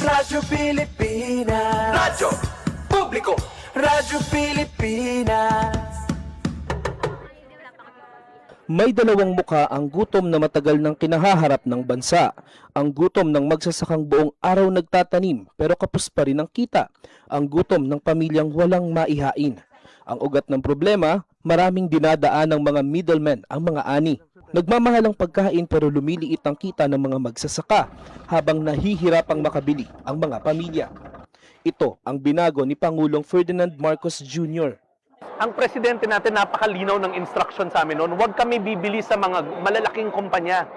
Radyo Pilipinas. Radyo Publiko. Radyo Pilipinas. May dalawang mukha ang gutom na matagal nang kinahaharap ng bansa. Ang gutom ng magsasakang buong araw nagtatanim pero kapos pa rin ang kita. Ang gutom ng pamilyang walang maihain. Ang ugat ng problema, maraming dinadaan ng mga middlemen ang mga ani. Nagmamahal ang pagkain pero lumiliit ang kita ng mga magsasaka habang nahihirapang makabili ang mga pamilya. Ito ang binago ni Pangulong Ferdinand Marcos Jr. Ang presidente natin napakalinaw ng instruction sa amin noon, huwag kami bibili sa mga malalaking kumpanya.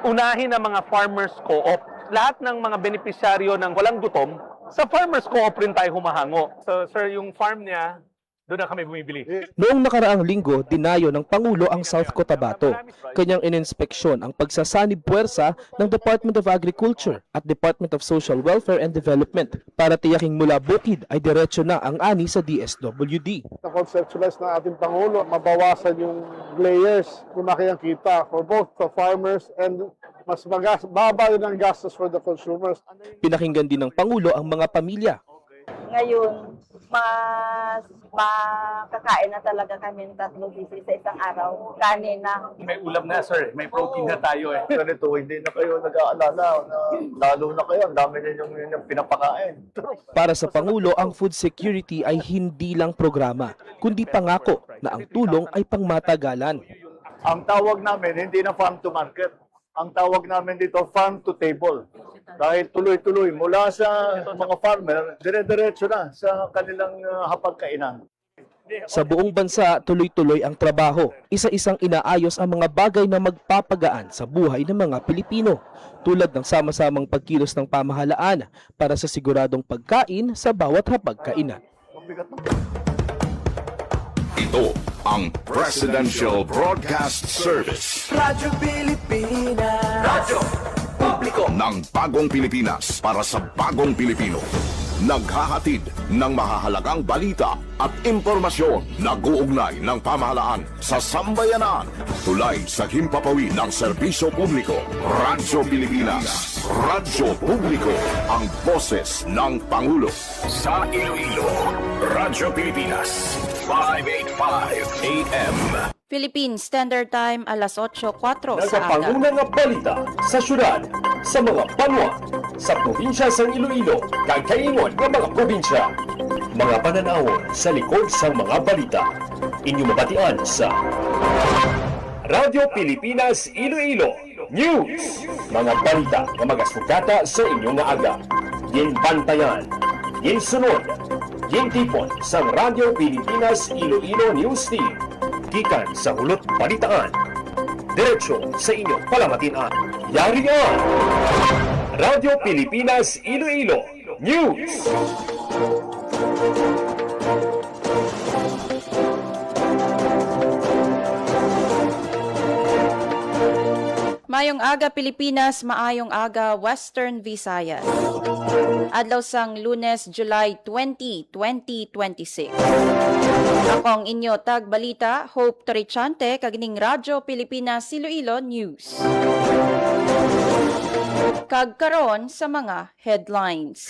Unahin ang mga farmers co-op. Lahat ng mga benepisyaryo ng walang gutom, sa farmers co-op rin tayo humahango. So sir, yung farm niya, doon na kami bumibili. Noong nakaraang linggo, dinayo ng Pangulo ang South Cotabato. Kanyang ininspeksyon ang pagsasanib puwersa ng Department of Agriculture at Department of Social Welfare and Development para tiyaking mula bukid ay diretso na ang ani sa DSWD. Na-conceptualize ng ating Pangulo, mabawasan yung layers, lumaki ang kita for both the farmers and mas baba rin ang gastos for the consumers. Pinakinggan din ng Pangulo ang mga pamilya. Ngayon, mas makakain na talaga kami ng 3 beses sa isang araw. Kanin na. May ulam na sir, may protein na tayo eh. Ganito, hindi na kayo nag-aalala na lalo na kayo, ang dami ninyong pinapakain. Para sa Pangulo, ang food security ay hindi lang programa, kundi pangako na ang tulong ay pangmatagalan. Ang tawag namin, hindi na farm to market. Ang tawag namin dito, farm to table. Dahil tuloy-tuloy, mula sa mga farmer, dire-diretso na sa kanilang hapagkainan. Sa buong bansa, tuloy-tuloy ang trabaho. Isa-isang inaayos ang mga bagay na magpapagaan sa buhay ng mga Pilipino, tulad ng sama-samang pagkilos ng pamahalaan para sa siguradong pagkain sa bawat hapagkainan. Ito ang Presidential Broadcast Service. Radyo Pilipinas. Radyo Publiko. Ng bagong Pilipinas para sa bagong Pilipino. Naghahatid ng mahahalagang balita at impormasyon na guugnay ng pamahalaan sa sambayanan. Tulay sa himpapawid ng serbisyo publiko. Radyo Pilipinas. Radyo Publiko. Ang boses ng Pangulo. Sa Iloilo, Radyo Pilipinas. 585 AM. Philippine Standard Time, alas 8:04 sa aga. Nagapangunang nga balita sa syudad, sa mga banwa, sa probinsya sa Iloilo, kagkaingon ng mga probinsya. Mga pananawon sa likod sa mga balita. Inyong mabatian sa Radyo Pilipinas Iloilo News. Mga balita na magasugata sa inyong nga aga. Ginbantayan, ginsunod, gintipon sa Radyo Pilipinas Iloilo News Team. Gikan sa hulot balitaan. Diretso sa inyong palamatian. Yari ang Radyo Pilipinas Iloilo News. Mayong aga Pilipinas, maayong aga Western Visayas. Adlaw sang Lunes, July 20, 2026. Ako ang inyo tagbalita, Hope Torichante, kagning Radyo Pilipinas Iloilo News. Kagkaron sa mga headlines.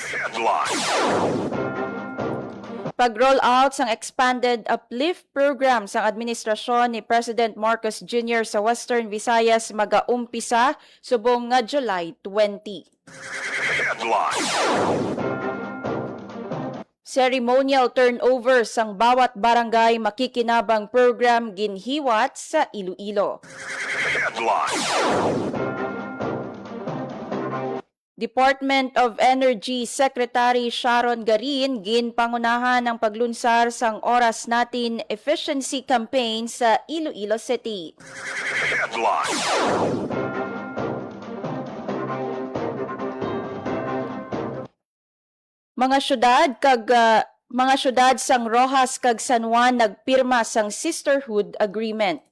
Pag-roll out sang expanded uplift program sang administrasyon ni President Marcos Jr. sa Western Visayas magaumpisa subong nga July 20. Ceremonial turnover sang bawat barangay makikinabang program ginhiwat sa Iloilo. Department of Energy Secretary Sharon Garin ginpangunahan ang paglunsar sang Oras Natin Efficiency Campaign sa Iloilo City. Mga syudad sang Rojas kag San Juan nagpirma sang Sisterhood Agreement.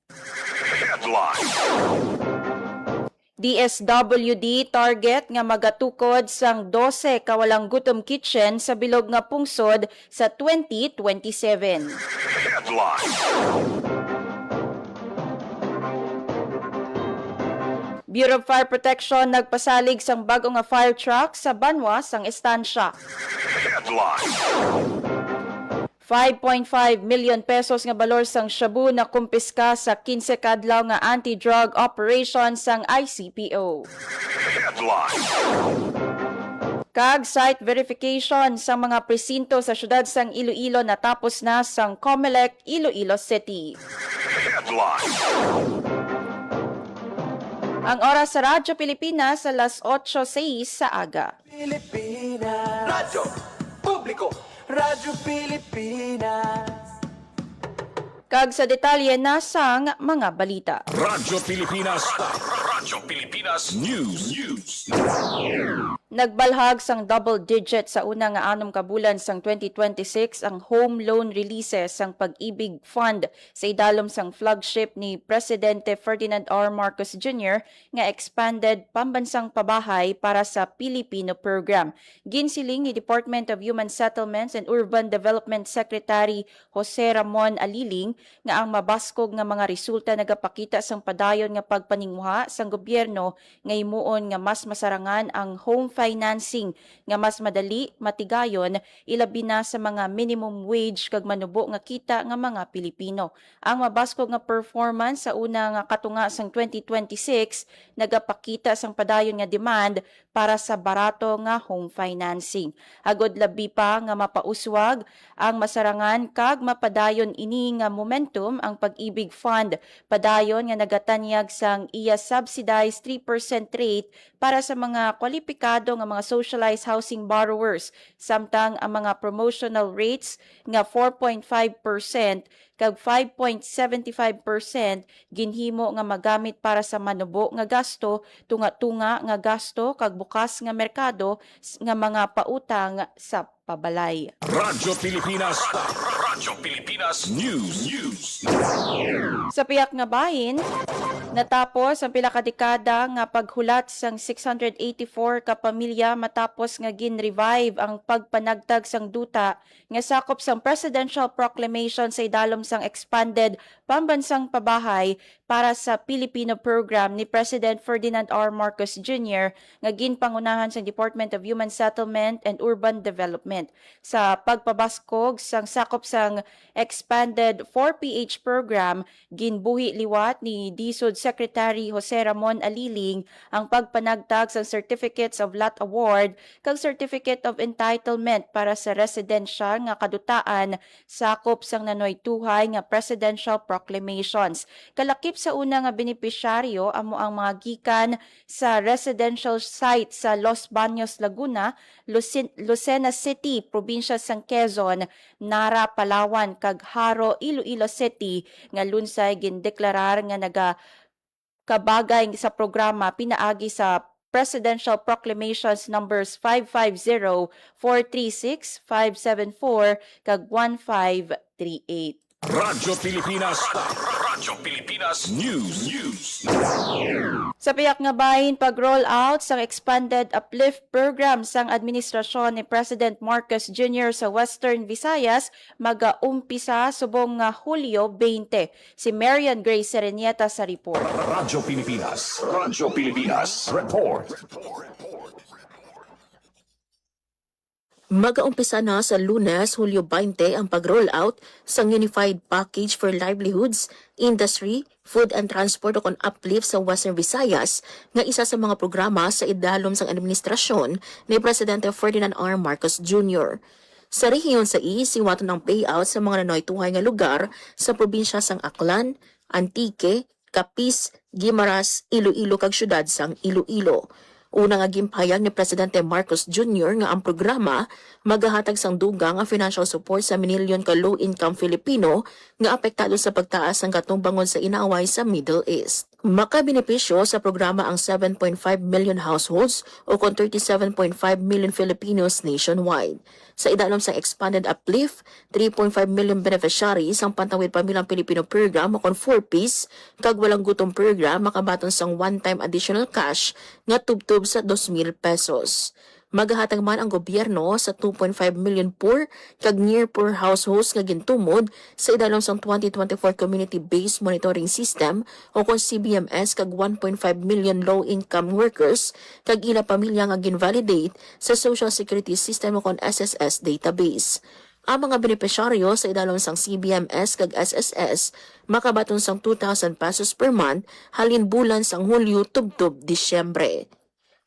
DSWD target nga magatukod sang 12 kawalang gutom kitchen sa bilog nga pungsod sa 2027. Bureau of Fire Protection nagpasalig sang bago nga fire truck sa Banwa sang estansya. 5.5 million pesos nga balor sang shabu na kumpiska sa 15 kadlaw nga anti-drug operation sang ICPO. Kag site verification sa mga presinto sa syudad sang Iloilo natapos na sang COMELEC Iloilo City. Ang oras sa Radyo Pilipinas alas 8:06 sa aga. Pilipinas Radyo Publiko Radyo Pilipinas. Kag sa detalye na sang mga balita. Radyo Pilipinas. Radyo Pilipinas News. Nagbalhag sang double digit sa una nga 6 ka bulan sang 2026 ang home loan releases sang Pag-ibig Fund sa idalom sang flagship ni Presidente Ferdinand R. Marcos Jr. nga expanded pambansang pabahay para sa Pilipino program. Ginsiling ni Department of Human Settlements and Urban Development Secretary Jose Ramon Aliling nga ang mabaskog nga mga resulta nagapakita sang padayon nga pagpaningmuha sang gobyerno nga himuon nga mas masarangan ang home financing nga mas madali, matigayon, ilabi na sa mga minimum wage kag manubo nga kita nga mga Pilipino. Ang mabaskog nga performance sa una nga katunga sang 2026 nagapakita sang padayon nga demand para sa barato nga home financing. Agod labi pa nga mapauswag ang masarangan kag mapadayon ini nga momentum ang Pag-ibig Fund. Padayon nga nagatanyag sang iya subsidized 3% rate para sa mga kwalipikado nga mga socialized housing borrowers, samtang ang mga promotional rates nga 4.5% kag 5.75% ginhimo nga magamit para sa manubo nga gasto, tunga-tunga nga gasto kag bukas nga merkado nga mga pautang sa pabalay. Radyo Pilipinas. Radyo Pilipinas News. Sa piyak nga bahin, natapos ang pila ka dekada nga paghulat sang 684 ka pamilya matapos nga gin-revive ang pagpanagtag sang duta nga sakop sang Presidential Proclamation sa idalom sang expanded pambansang pabahay para sa Filipino program ni President Ferdinand R. Marcos Jr. nga ginpangunahan sa Department of Human Settlement and Urban Development. Sa pagpabaskog sang sakop sang expanded 4PH program, ginbuhi liwat ni DSUD Secretary Jose Ramon Aliling ang pagpanagtag sang Certificates of Lot Award kag Certificate of Entitlement para sa residensya nga kadutaan sakop sang nanoy tuhay nga presidential proclamations. Kalakip sa una nga benepisyaryo amo ang mga gikan sa residential site sa Los Baños, Laguna, Lucena City, probinsya sang Quezon, Nara, Palawan kag Haro, Iloilo City nga lunsay gindeklarar nga kabagay sa programa pinaagi sa Presidential Proclamations numbers 550, 436, 574 kag 1538. Radyo Pilipinas. Radyo Pilipinas News. Sa piyak nga bahin, pag-roll out sang expanded uplift program sang administrasyon ni President Marcos Jr. sa Western Visayas mag-umpisa subong nga Hulyo 20. Si Marian Grace Serenieta sa report. Radyo Pilipinas. Radyo Pilipinas. Report. Mag-aumpisa na sa Lunes, Hulyo 20 ang pag-roll out sa Unified Package for Livelihoods, Industry, Food and Transport o Uplift sa Western Visayas nga isa sa mga programa sa idalom sang administrasyon ni Presidente Ferdinand R. Marcos Jr. Sa rehiyon sa siwaton ng payout sa mga nanoy-tuhay nga lugar sa probinsya sang Aklan, Antique, Capiz, Guimaras, Iloilo kag syudad sang Iloilo. Una nga gimpayag ni Presidente Marcos Jr. nga ang programa magahatag sang dugang nga financial support sa minilyon ka low-income Filipino nga apektado sa pagtaas ng katungbangon sa inaaway sa Middle East. Makabenepisyo sa programa ang 7.5 million households o kung 37.5 million Filipinos nationwide. Sa idalom sa expanded uplift, 3.5 million beneficiaries ang Pantawid Pamilyang Pilipino program o kung 4Ps kag walang gutom program makabaton sang one-time additional cash nga tubtub sa 2,000 pesos. Magahatag man ang gobyerno sa 2.5 million poor kag near poor households nga gintumod sa idalom sang 2024 Community-Based Monitoring System o kung CBMS kag 1.5 million low-income workers kag ila pamilya nga ginvalidate sa Social Security System o kung SSS database. Ang mga benepisyaryo sa idalom sang CBMS kag SSS makabaton sang 2,000 pesos per month halin bulan sang Hulyo tubtob Disyembre.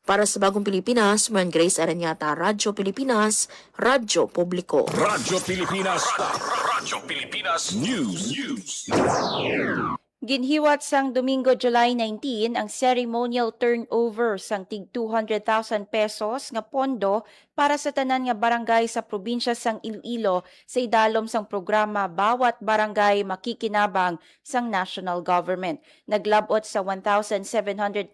Para sa Bagong Pilipinas, man Grace Aranyata, Radyo Pilipinas, Radyo Publiko. Radyo Pilipinas. Radyo Pilipinas News. Ginhiwat sang Domingo, July 19 ang ceremonial turnover sang tig 200,000 pesos nga pondo para sa tanan nga barangay sa probinsya sang Iloilo sa idalom sang programa Bawat Barangay Makikinabang sang national government. Naglabot sa 1,721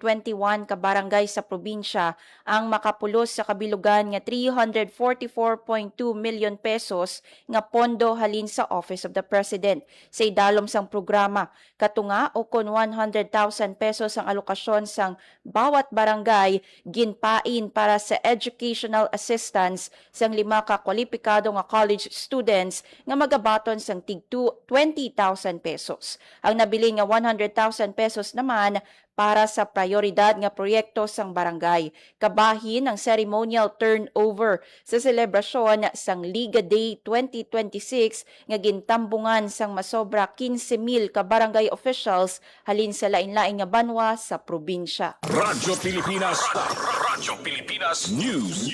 ka barangay sa probinsya ang makapulos sa kabilugan nga 344.2 million pesos nga pondo halin sa Office of the President. Sa idalom sang programa, katunga o kon 100,000 pesos ang alokasyon sang bawat barangay ginpain para sa educational assistance sang 5 ka kwalipikado nga college students nga magabaton sang tig 20,000 pesos. Ang nabili nga 100,000 pesos naman para sa prioridad nga proyekto sang barangay. Kabahin ang ceremonial turnover sa selebrasyon sang Liga Day 2026 nga gintambungan sang masobra 15,000 ka barangay officials halin sa lain-lain nga banwa sa probinsya. Radyo Pilipinas. Radyo Pilipinas News.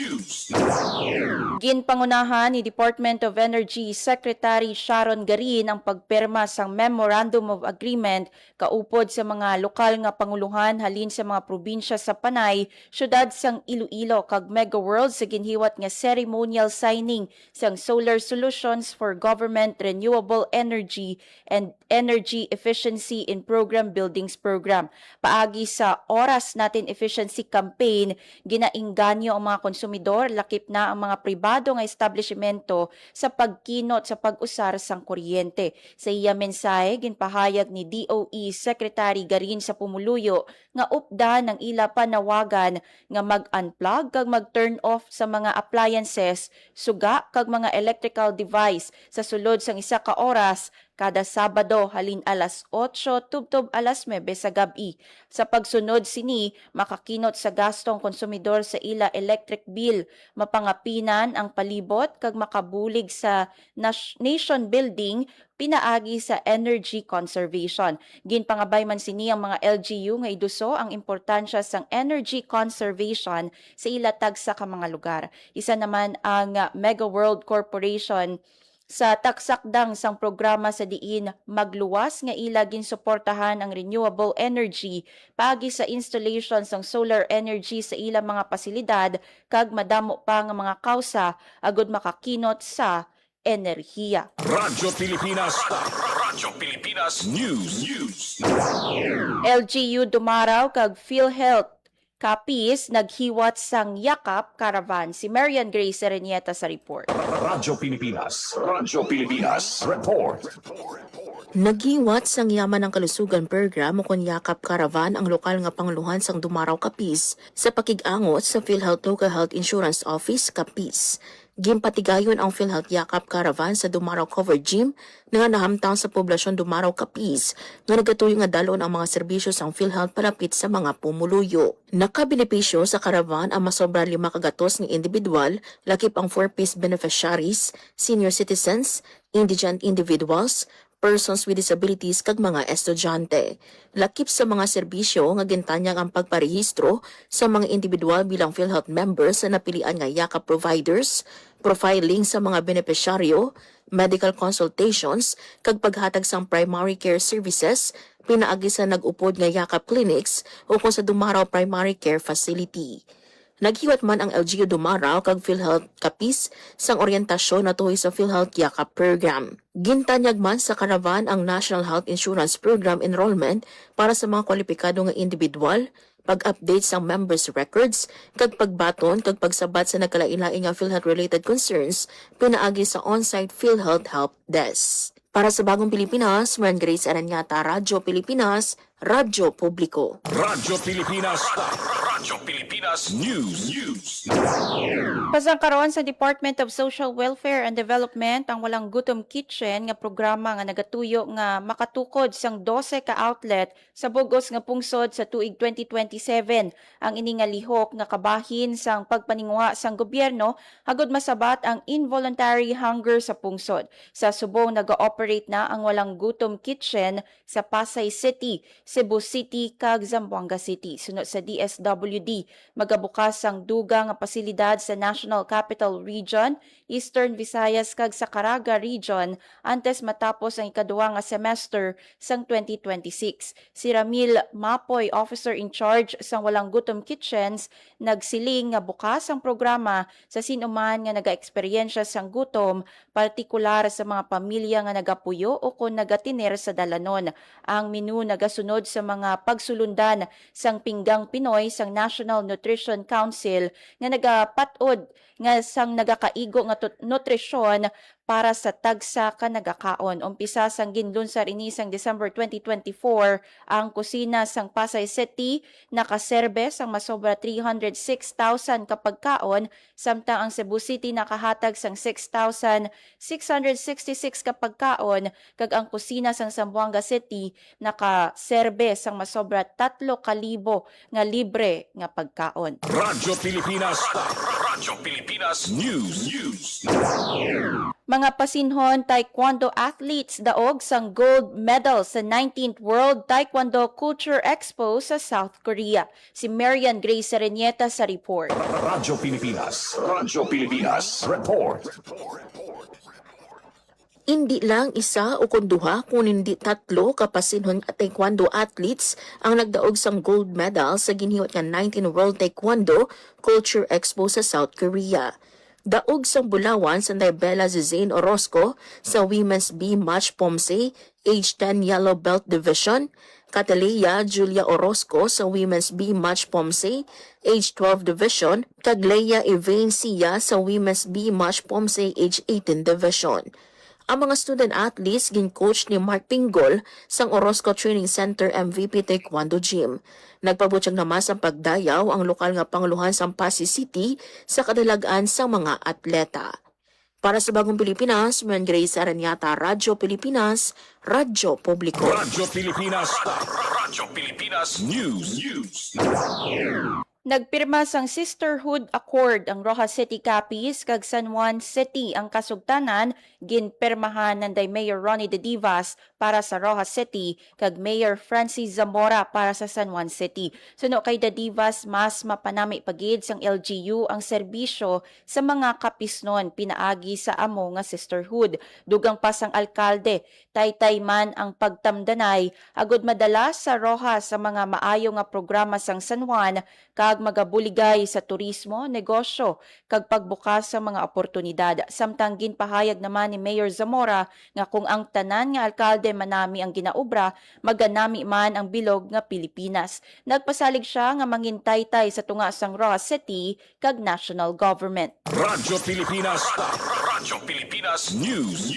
Ginpangunahan ni Department of Energy Secretary Sharon Garin ang pagpirma sang Memorandum of Agreement kaupod sa mga lokal nga panguluhan halin sa mga probinsya sa Panay, syudad sang Iloilo kag Mega World sa ginhiwat nga ceremonial signing sang Solar Solutions for Government Renewable Energy and Energy Efficiency in Program Buildings Program. Paagi sa Oras Natin Efficiency Campaign, ginainganyo ang mga konsumidor, lakip na ang mga pribado nga establishmento sa pagkinot sa pag-usar sang kuryente. Sa iya mensahe, ginpahayag ni DOE Secretary Garin sa pumuluyo nga upda ng ila panawagan nga mag-unplug kag mag-turn off sa mga appliances, suga kag mga electrical device sa sulod sang 1 ka oras kada Sabado halin alas 8 tubtob alas 9 sa gabi. Sa pagsunod sini, makakinot sa gastong konsumidor sa ila electric bill, mapangapinan ang palibot kag makabulig sa nation building pinaagi sa energy conservation. Ginpangabay man sini ang mga LGU nga iduso ang importansya sang energy conservation sa ila tagsa ka mga lugar. Isa naman ang Mega World Corporation sa taksakdang sang programa sa diin magluwas nga ila ginsuportahan ang renewable energy pagi sa installation sang solar energy sa ila mga pasilidad kag madamo pa nga mga kausa agud makakinot sa enerhiya. Radyo Pilipinas. Radyo Pilipinas News. LGU Dumaraw kag PhilHealth Capiz naghiwat sang Yakap Caravan. Si Marian Grace Serenieta sa report. Radyo Pilipinas. Radyo Pilipinas. Report. Naghiwat sang Yaman ng Kalusugan Program o kun Yakap Caravan ang lokal nga panguluhan sang Dumaraw Capiz sa pakig-angot sa PhilHealth Local Health Insurance Office Capiz. Gimpatigayon ang PhilHealth Yakap Caravan sa Dumaraw Cover Gym nga nahamtang sa poblasyon Dumaraw Capiz nga nagatuyo nga dalon ang mga serbisyo sang PhilHealth palapit sa mga pumuluyo. Nakabenepisyo sa caravan ang masobra 5 kagatos ng individual, lakip ang 4-piece beneficiaries, senior citizens, indigent individuals, persons with disabilities kag mga estudyante. Lakip sa mga serbisyo nga gintanyag ang pagparehistro sa mga individual bilang PhilHealth members sa napilian nga Yakap providers, profiling sa mga benepisyaryo, medical consultations kag paghatag sang primary care services pinaagi sa nag-upod nga Yakap clinics o kung sa Dumaraw Primary Care Facility. Naghiwat man ang LGU Dumaraw kag PhilHealth Capiz sang oryentasyon na tuhoy sa PhilHealth Yakap Program. Gintanyag man sa caravan ang National Health Insurance Program enrollment para sa mga kwalipikado nga individual, pag-update sa members' records, kag pagbaton kag pagsabat sa nagkalain-lain nga PhilHealth-related concerns pinaagi sa on-site PhilHealth Help Desk. Para sa Bagong Pilipinas, Marian Grace Aranyata, Radyo Pilipinas, Radyo Publiko. Radyo Pilipinas. Radyo Pilipinas News. Pasangkaroon sa Department of Social Welfare and Development ang Walang Gutom Kitchen nga programa nga nagatuyo nga makatukod sang 12 ka outlet sa bugos nga pungsod sa tuig 2027. Ang ini nga lihok nga kabahin sang pagpaningwa sang gobyerno hagod masabat ang involuntary hunger sa pungsod. Sa subong naga-operate na ang Walang Gutom Kitchen sa Pasay City, Cebu City kag Zamboanga City. Sunod sa DSWD, magabukas ang dugang nga pasilidad sa National Capital Region, Eastern Visayas kag sa Caraga Region antes matapos ang ikaduwa nga semester sang 2026. Si Ramil Mapoy, officer in charge sang Walang Gutom Kitchens, nagsiling nga bukas ang programa sa sinuman nga naga-eksperyensya sang gutom, partikular sa mga pamilya nga nagapuyo o kung nagatiner sa dalanon. Ang menu nagasunod sa mga pagsulundan sang Pinggang Pinoy sang National Nutrition Council nga nagapatod nga sang nagakaigo nga nutrisyon para sa tagsa ka nagakaon. Umpisa sang ginlunsar ini sang December 2024 ang kusina sang Pasay City nakaserbe sang masobra 306,000 ka pagkaon, samtang ang Cebu City nakahatag sang 6,666 ka pagkaon, kag ang kusina sang Zamboanga City nakaserbe sang masobra 3,000 nga libre nga pagkaon. Radyo Pilipinas. Radyo Pilipinas News. Mga pasinhon taekwondo athletes daog sang gold medal sa 19th World Taekwondo Culture Expo sa South Korea. Si Marian Grace Serenieta sa report. Radyo Pilipinas. Radyo Pilipinas Report. Hindi lang isa o kun duha kunin di tatlo ka pasinhon at taekwondo athletes ang nagdaog sang gold medal sa ginhiwat nga 19th World Taekwondo Culture Expo sa South Korea. Daog sang Bulawan sa Bella Zane Orozco sa Women's B Match Pomse, age 10 Yellow Belt Division, Catalea Julia Orozco sa Women's B Match Pomse, age 12 Division, kag Leia Evane Sia sa Women's B Match Pomse, age 18 Division. Ang mga student athletes gin-coach ni Mark Pinggol sang Orozco Training Center MVP Taekwondo Gym. Nagpabutyag naman sa pagdayaw ang lokal nga panguluhan sa Pasay City sa kadalagaan sa mga atleta. Para sa Bagong Pilipinas, Marian Grace Serenieta, Radyo Pilipinas, Radyo Publiko. Radyo Pilipinas. Radyo Pilipinas News. Nagpirma sang Sisterhood Accord ang Rojas City Capiz kag San Juan City. Ang kasugtanan ginpirmahan nanday Mayor Ronnie De Divas para sa Rojas City kag Mayor Francis Zamora para sa San Juan City. Suno kay De Divas, mas mapanami pagid sang LGU ang serbisyo sa mga kapisnon pinaagi sa amo nga sisterhood. Dugang pa sang alkalde, taytay man ang pagtamdanay agud madala sa Rojas sa mga maayo nga programa sang San Juan kag magabuligay sa turismo, negosyo, kag pagbukas sa mga oportunidad. Samtang ginpahayag naman ni Mayor Zamora nga kung ang tanan nga alkalde manami ang ginaubra, maganami man ang bilog nga Pilipinas. Nagpasalig siya nga mangintaytay sa tunga sang Rojas City kag national government. Radyo Pilipinas. Radyo Pilipinas News.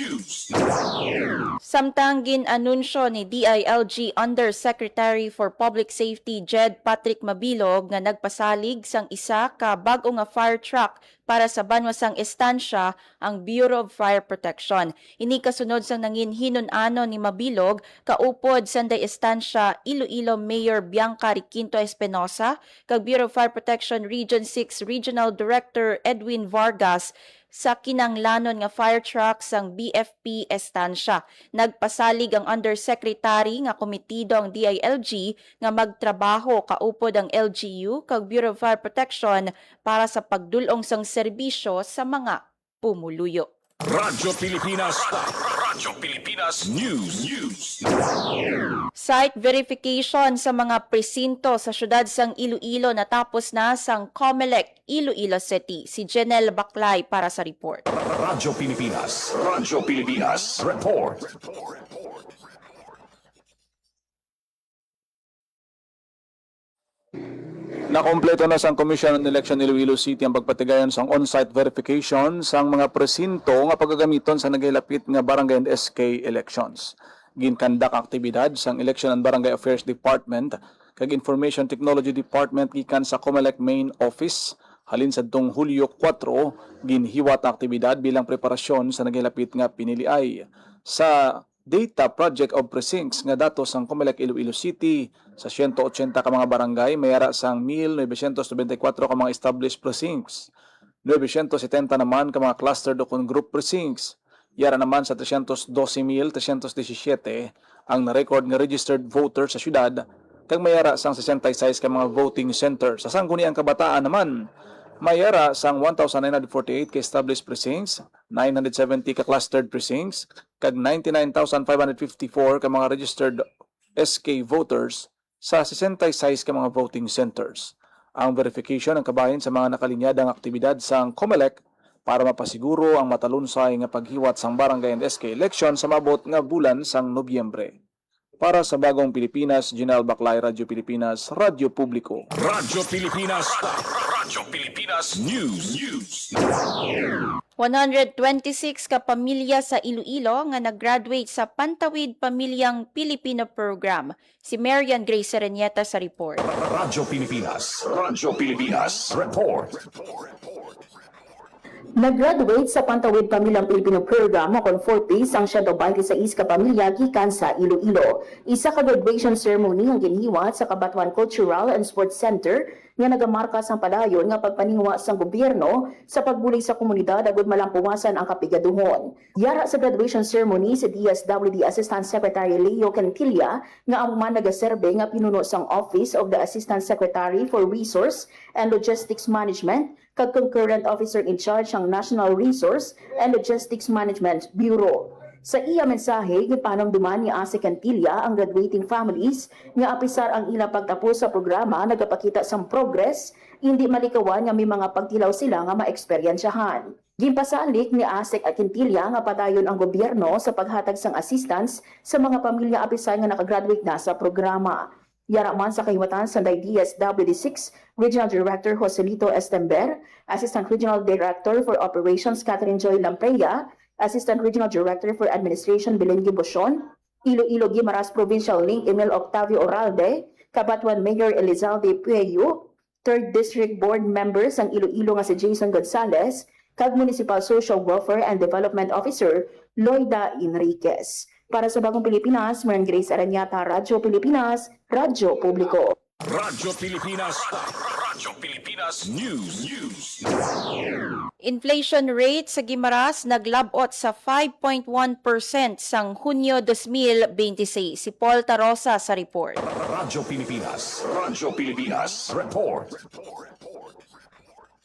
Samtang gin-anunsyo ni DILG Undersecretary for Public Safety Jed Patrick Mabilog nga nagpasalig sang isa ka bag-o nga fire truck para sa banwasang estansya ang Bureau of Fire Protection. Ini kasunod sang nangin hinon-ano ni Mabilog kaupod sanday estansya Iloilo Mayor Bianca Riquinto Espinosa kag Bureau of Fire Protection Region 6 Regional Director Edwin Vargas sa kinanglanon nga fire truck sang BFP Estancia. Nagpasalig ang Undersecretary nga komitido ang DILG nga magtrabaho kaupod ang LGU kag Bureau of Fire Protection para sa pagdulong sang serbisyo sa mga pumuluyo. Radyo Pilipinas. Radyo Pilipinas News. Site verification sa mga presinto sa syudad sang Iloilo natapos na sang COMELEC Iloilo City. Si Jenel Baclay para sa report. Radyo Pilipinas. Radyo Pilipinas Report. Nakompleto na sang Commission on Election Iloilo City ang pagpatigayon sang on-site verification sang mga presinto nga paggagamiton sa nagilapit nga barangay and SK elections. ginkandak aktibidad sang Election and Barangay Affairs Department kag Information Technology Department gikan sa COMELEC Main Office. Halin sa dong Hulyo 4, ginhiwat aktibidad bilang preparasyon sa naghilapit nga piniliay sa Data Project of Precincts nga datos sang COMELEC Iloilo City sa 180 ka mga barangay mayara sang 1,994 ka mga established precincts. 970 naman ka mga clustered o group precincts. Yara naman sa 312,317 ang na-record nga registered voters sa syudad kag mayara sang 66 ka mga voting centers. Sa sangguniang kabataan naman, mayara sang 1,948 ka established precincts, 970 ka clustered precincts, kag 99,554 ka mga registered SK voters sa 66 ka mga voting centers. Ang verification ng kabahin sa mga nakalinyadang aktibidad sang COMELEC para mapasiguro ang matalunsay nga paghiwat sang barangay and SK election sa mabot nga bulan sang Nobyembre. Para sa Bagong Pilipinas, Ginal Baclay, Radyo Pilipinas, Radyo Publiko. Radyo Pilipinas. Radyo Pilipinas News. 126 ka pamilya sa Iloilo nga nag-graduate sa Pantawid Pamilyang Pilipino Program. Si Marian Grace Serenieta sa report. Radyo Pilipinas. Radyo Pilipinas Report. Nag-graduate sa Pantawid Pamilyang Pilipino Program o Confortis ang 126 ka pamilya gikan sa Iloilo. Isa ka graduation ceremony ang ginhiwat sa Kabatuan Cultural and Sports Center nga nagamarka sang padayon nga pagpaningwa sang gobyerno sa pagbuli sa komunidad agud malampuwasan ang kapigaduhon. Yara sa graduation ceremony si DSWD Assistant Secretary Leo Cantilla nga ang man nagaserbe nga pinuno sang Office of the Assistant Secretary for Resource and Logistics Management kag concurrent officer in charge ang National Resource and Logistics Management Bureau. Sa iya mensahe, gipanumduman ni Ase Cantilla ang graduating families nga apisar ang ilang pagtapos sa programa nagapakita sang progress, hindi malikawan nga may mga pagtilaw sila nga maeksperiensyahan. Gimpasalik ni Ase Cantilla nga padayon ang gobyerno sa paghatag sang assistance sa mga pamilya apisar nga nakagraduate na sa programa. Yara man sa kahiwatan sa DSWD6 Regional Director Joselito Estember, Assistant Regional Director for Operations Catherine Joy Lampreya, Assistant Regional Director for Administration Belenggi Boson, Iloilo Guimaras Provincial Link Emil Octavio Oralde, Kabatuan Mayor Elizalde Pueyo, 3rd District Board Members ang Iloilo nga si Jason Gonzalez, kag Municipal Social Welfare and Development Officer Loida Enriquez. Para sa Bagong Pilipinas, Marian Grace Aranyata, Radyo Pilipinas, Radyo Publiko. Radyo Pilipinas. Radyo Pilipinas News. Inflation rate sa Guimaras naglabot sa 5.1% sang Hunyo 2026. Si Paul Tarosa sa report. Radyo Pilipinas. Radyo Pilipinas Report.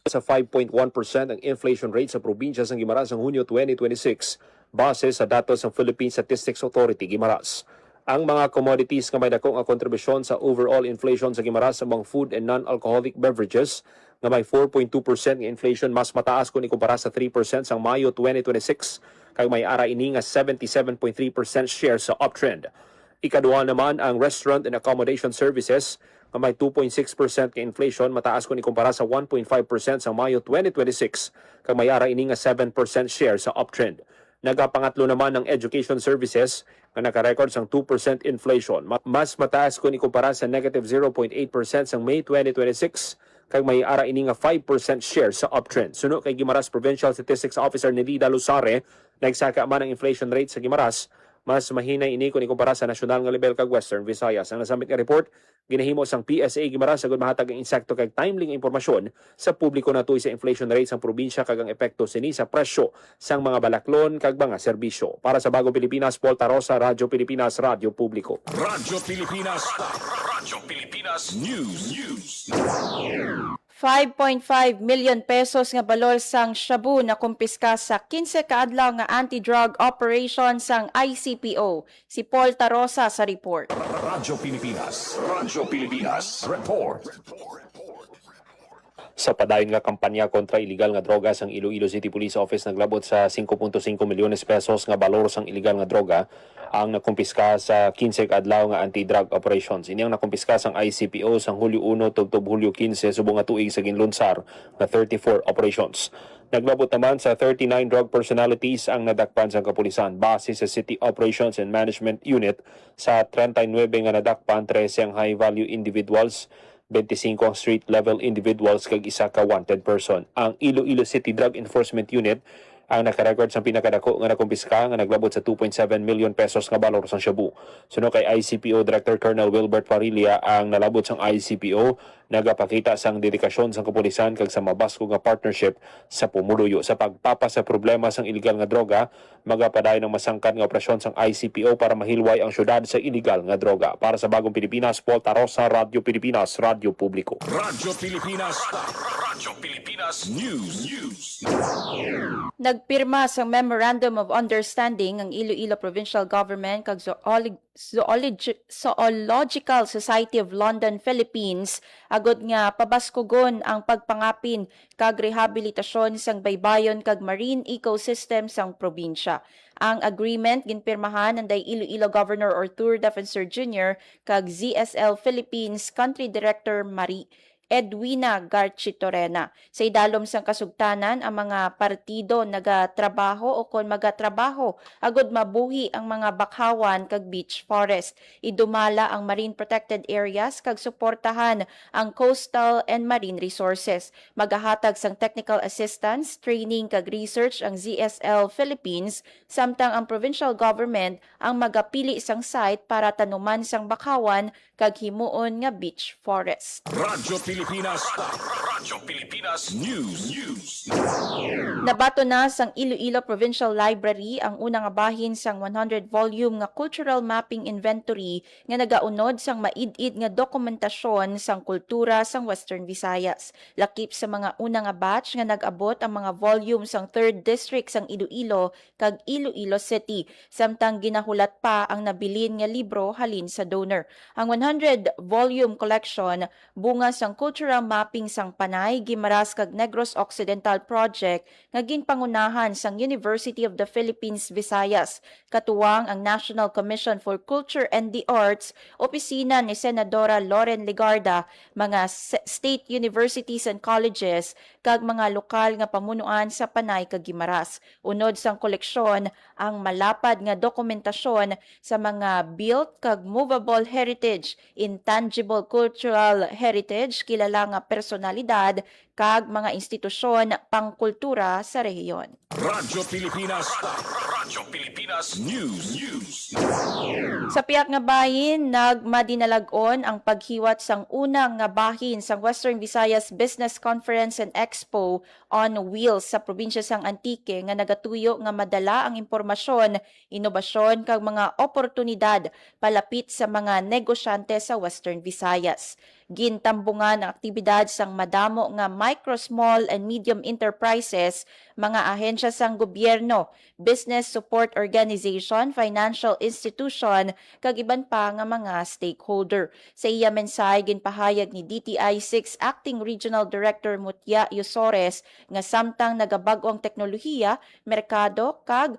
Sa 5.1% ang inflation rate sa probinsya ng Guimaras ng Hunyo 2026 base sa datos ng Philippine Statistics Authority Guimaras. Ang mga commodities nga may dakong kontribusyon sa overall inflation sa Guimaras among food and non-alcoholic beverages nga may 4.2% nga inflation mas mataas kung ikumpara sa 3% sa Mayo 2026 kag may ara ini nga 77.3% share sa uptrend. Ikaduha naman ang restaurant and accommodation services nga may 2.6% ka inflation mataas kung ikumpara sa 1.5% sa Mayo 2026 kag may ara ini nga 7% share sa uptrend. Nagapangatlo naman ng education services na nakarecord sang 2% inflation. Mas mataas kung ikumpara sa negative 0.8% sa May 2026 kag may ara ini nga 5% share sa uptrend. Suno kay Guimaras Provincial Statistics Officer Nelida Lusare, nagsaka man ang inflation rate sa Guimaras, mas mahina ini kung ikumpara sa nasyonal nga level kag Western Visayas. Ang nasamit nga report, ginahimo sang PSA Guimaras sagud mahatag ang insakto kag timely nga impormasyon sa publiko natuy sa inflation rate sang probinsya kag ang epekto sini sa presyo sang mga balaklon kag mga serbisyo. Para sa Bagong Pilipinas, Paul Tarosa, Radyo Pilipinas, Radyo Publiko. Radyo Pilipinas. Radyo Pilipinas News. 5.5 million pesos nga balol sang shabu na kumpiska sa 15 kaadlaw nga anti-drug operation sang ICPO. Si Paul Tarosa sa report. Radyo Pilipinas. Radyo Pilipinas Report. Sa padayon nga kampanya kontra illegal nga droga sang Iloilo City Police Office naglabot sa 5.5 milyones pesos nga balor sang illegal nga droga ang nakumpiska sa 15 adlaw nga anti-drug operations. Ini ang nakumpiska sang ICPO sang Hulyo 1 tubtob Hulyo 15 subong nga tuig sa ginlunsar nga 34 operations. Naglabot naman sa 39 drug personalities ang nadakpan sa kapulisan base sa City Operations and Management Unit. Sa 39 nga nadakpan, 13 ang high-value individuals, 25 ang street-level individuals kag isa ka wanted person. Ang Iloilo City Drug Enforcement Unit ang nakarecord sa pinakadako nga nakumpiska nga naglabot sa 2.7 million pesos nga balor sang shabu. Suno kay ICPO Director Colonel Wilbert Parilla, ang nalabot sang ICPO nagapakita sang dedikasyon sang kapulisan kag sa mabasko nga partnership sa pumuluyo sa pagpapa sa problema sang illegal nga droga. Magapadayon ng masangkad nga operasyon sang ICPO para mahilway ang syudad sa illegal nga droga. Para sa Bagong Pilipinas, Paul Tarosa, Radio Pilipinas, Radio Publiko. Radyo Pilipinas. Radyo Pilipinas News. Nagpirma sa Memorandum of Understanding ang Iloilo Provincial Government kag Zoological Society of London, Philippines agod nga pabaskugon ang pagpangapin kag rehabilitasyon sang baybayon kag marine ecosystem sang probinsya. Ang agreement ginpirmahan ng Iloilo Governor Arthur Defensor Jr. kag ZSL Philippines Country Director Marie Edwina Garchitorena. Sa idalom sang kasugtanan, ang mga partido nagatrabaho o kon magatrabaho agod mabuhi ang mga bakhawan kag beach forest. Idumala ang marine protected areas kag suportahan ang coastal and marine resources. Magahatag sang technical assistance, training kag research ang ZSL Philippines samtang ang provincial government ang magapili sang site para tanuman sang bakhawan kag himuon nga beach forest. Radyo Pilipinas. Radyo Pilipinas News. Nabato na sang Iloilo Provincial Library ang unang bahin sang 100-volume nga cultural mapping inventory nga nagaunod sang maid-id nga dokumentasyon sang kultura sang Western Visayas. Lakip sa mga unang batch nga nag-abot ang mga volume sang 3rd District sang Iloilo kag Iloilo City, samtang ginahulat pa ang nabilin nga libro halin sa donor. Ang 100-volume collection bunga sang cultural mapping sang Panay, Guimaras kag Negros Occidental Project nga ginpangunahan sang University of the Philippines Visayas. Katuwang ang National Commission for Culture and the Arts, opisina ni Senadora Loren Legarda, mga state universities and colleges kag mga lokal nga pamunuan sa Panay kag Guimaras. Unod sang koleksyon ang malapad nga dokumentasyon sa mga built kag movable heritage, intangible cultural heritage, kilala nga personalidad kag mga institusyon pangkultura sa rehiyon. Radyo Pilipinas. Radyo Pilipinas News. Sa piyak nga bahin, nagmadinalagon ang paghiwat sang unang nga bahin sang Western Visayas Business Conference and Expo on Wheels sa probinsya sang Antique nga nagatuyo nga madala ang impormasyon, inobasyon kag mga oportunidad palapit sa mga negosyante sa Western Visayas. Gintambungan ang aktibidad sang madamo nga micro, small and medium enterprises, mga ahensya sang gobyerno, business support organization, financial institution kag iban pa nga mga stakeholder. Sa iya mensahe ginpahayag ni DTI 6 Acting Regional Director Mutya Yosores nga samtang nagabag-o ang teknolohiya, merkado kag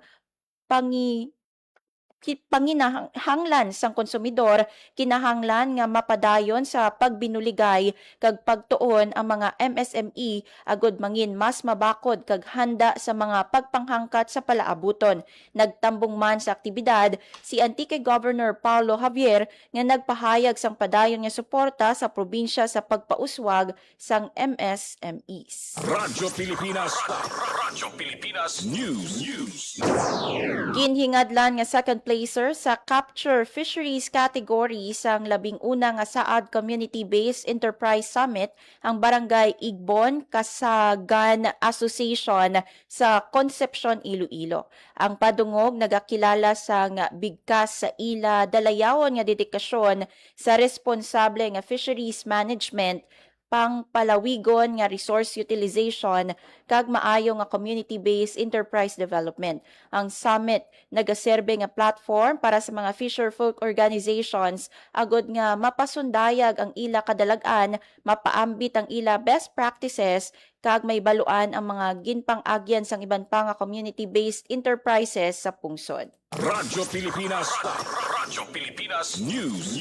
panginahanglan sang konsumidor, kinahanglan nga mapadayon sa pagbinuligay kag pagtuon ang mga MSME agod mangin mas mabakod kag handa sa mga pagpanghangkat sa palaabuton. Nagtambong man sa aktibidad si Antique Governor Paulo Javier nga nagpahayag sang padayon nga suporta sa probinsya sa pagpauswag sang MSMEs. Radyo Pilipinas. Radyo Pilipinas News. Ginhingadlan nga second placer sa Capture Fisheries category sang 11 nga Saad Community-Based Enterprise Summit ang Barangay Igbon Kasagan Association sa Concepcion, Iloilo. Ang padungog nagakilala sang bigkas sa ila dalayawon nga dedikasyon sa responsable nga fisheries management pangpalawigon nga resource utilization kag maayo nga community-based enterprise development. Ang summit nagaserbe nga platform para sa mga fisher folk organizations agod nga mapasundayag ang ila kadalag-an, mapaambit ang ila best practices kag may baluan ang mga ginpang-agyan sang iban pa nga community-based enterprises sa pungsod. Radyo Pilipinas. Radyo Pilipinas News.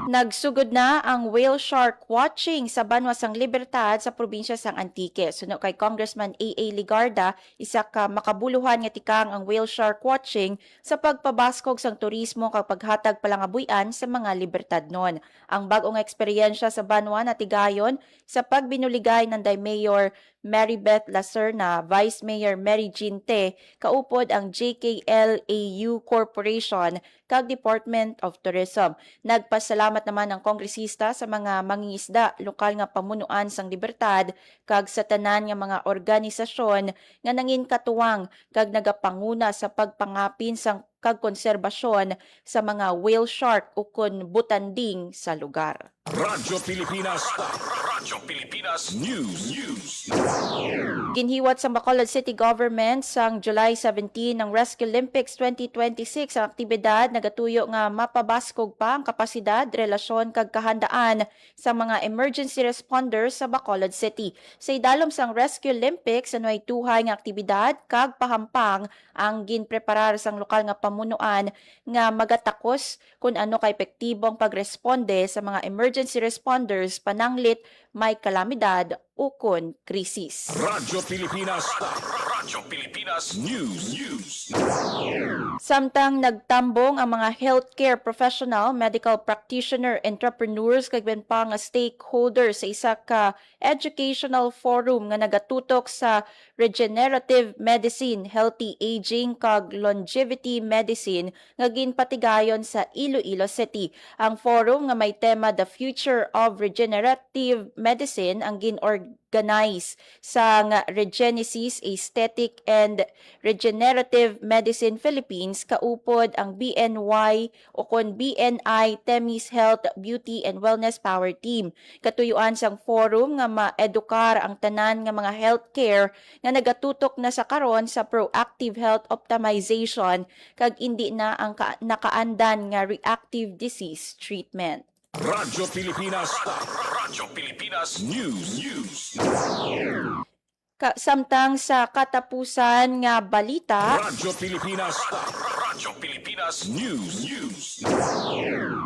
Nagsugod na ang whale shark watching sa Banwa sang Libertad sa probinsya sang Antique. Suno kay Congressman A.A. Ligarda, isa ka makabuluhan nga tikang ang whale shark watching sa pagpabaskog sang turismo kag paghatag palangabuyan sa mga libertadnon. Ang bag-ong eksperyensya sa Banwa natigayon sa pagbinuligay ng Mayor Maribeth Lacerna, Vice Mayor Mary Jean Te, kaupod ang JKLAU Corporation kag Department of Tourism. Nagpasalamat naman ang kongresista sa mga mangingisda, lokal nga pamunuan sang Libertad kag sa tanan nga mga organisasyon nga nangin katuwang kag nagapanguna sa pagpangapin sang kag konserbasyon sa mga whale shark ukon butanding sa lugar. Radyo Pilipinas. Radyo Pilipinas News. Ginhiwat sa Bacolod City Government sang July 17 ng Rescue Olympics 2026 ang aktibidad nagatuyo nga mapabaskog pa ang kapasidad, relasyon kag kahandaan sa mga emergency responders sa Bacolod City. Sa idalom sang Rescue Olympics anuay tuhay nga aktibidad kag pahampang ang ginpreparar sang lokal nga pamunuan nga magatakos kung ano ka epektibong pagresponde sa mga emergency responders pananglit may kalamidad ukon krisis. Radyo Pilipinas. Radyo Pilipinas News. Samtang nagtambong ang mga healthcare professional, medical practitioner, entrepreneurs kag pa nga stakeholders sa isa ka educational forum nga nagatutok sa regenerative medicine, healthy aging kag longevity medicine nga ginpatigayon sa Iloilo City. Ang forum nga may tema The Future of Regenerative Medicine ang ginorganize sa Regenesis Aesthetic and Regenerative Medicine Philippines kaupod ang BNY o kon BNI Temis Health, Beauty and Wellness Power Team. Katuyuan sang forum nga maedukar ang tanan nga mga healthcare nga nagatutok na sa karon sa proactive health optimization kag indi na ang nakaandan nga reactive disease treatment. Radyo Pilipinas. Radyo Pilipinas News. Samtang sa katapusan nga balita, Radyo Pilipinas. Radyo Pilipinas News.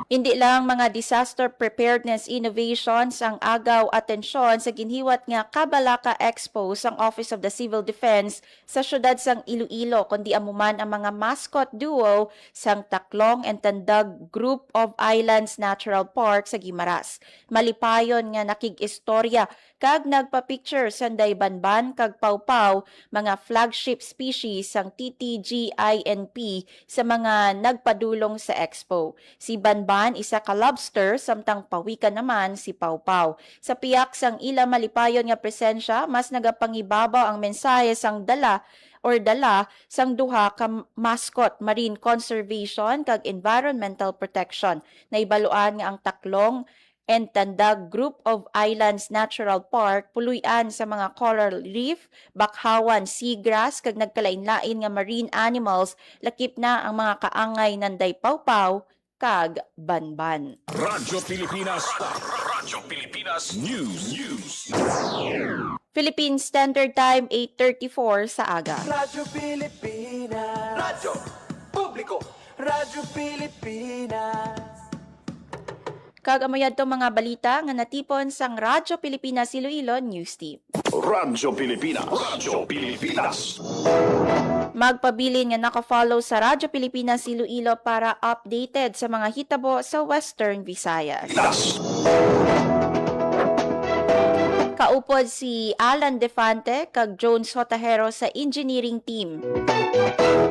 hindi lang mga disaster preparedness innovations ang agaw atensyon sa ginhiwat nga Kabalaka Expo sang Office of the Civil Defense sa syudad sang Iloilo, kundi amuman ang mga mascot duo sang Taklong and Tandag Group of Islands Natural Park sa Guimaras. Malipayon nga nakig-istorya kag nagpa-picture sanday banban kag pawpaw, mga flagship species sang TTGINP sa mga nagpadulong sa expo. Si Banban isa ka lobster samtang pawikan naman si pawpaw. Sa piyak sang ila malipayon nga presensya, mas nagapangibabaw ang mensahe sang dala sang duha ka mascot, marine conservation kag environmental protection. Naibaluan nga ang Taklong and Tandag Group of Islands Natural Park puluyan sa mga coral reef, bakhawan, seagrass kag nagkalain-lain nga marine animals, lakip na ang mga kaangay nanday pawpaw kag banban. Radyo Pilipinas. Radyo Pilipinas News. Philippine Standard Time 8:34 sa aga. Radyo Pilipinas. Radyo Publiko. Radyo Pilipinas. Kag amoyad to mga balita nga natipon sang Radyo Pilipinas Iloilo News Team. Radyo Pilipinas. Radyo Pilipinas. Magpabilin nga naka-follow sa Radyo Pilipinas Iloilo para updated sa mga hitabo sa Western Visayas. Kaupod si Alan Defante kag Jones Hotahero sa engineering team.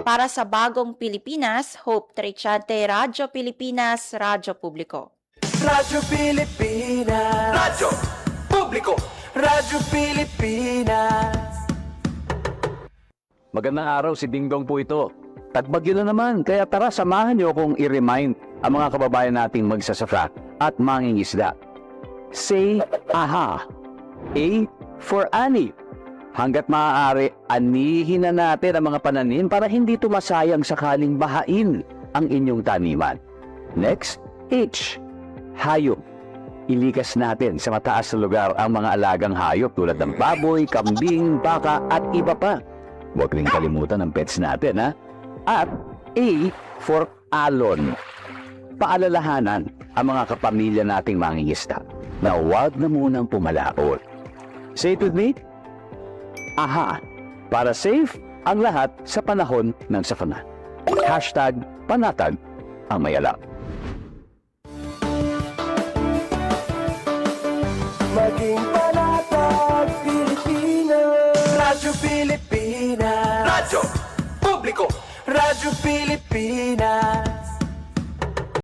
Para sa Bagong Pilipinas, Hope Trechante, Radyo Pilipinas, Radyo Publiko. Radyo Pilipinas. Radyo Publiko. Radyo Pilipinas. Magandang araw, si Dingdong po ito. Tagbagyo na naman, kaya tara samahan niyo akong i-remind ang mga kababayan nating magsasaka at mangingisda. say aha. A for ani. Hanggat maaari, anihin na natin ang mga pananim para hindi tumasayang sakaling bahain ang inyong taniman. Next, H. Hayop. Ilikas natin sa mataas na lugar ang mga alagang hayop tulad ng baboy, kambing, baka at iba pa. Huwag rin kalimutan ang pets natin, ha? At A for alon. Paalalahanan ang mga kapamilya nating mangingisda na huwag na munang pumalaot. Say it with me. Aha, para safe ang lahat sa panahon ng sakuna. Hashtag panatag ang mayala. Maging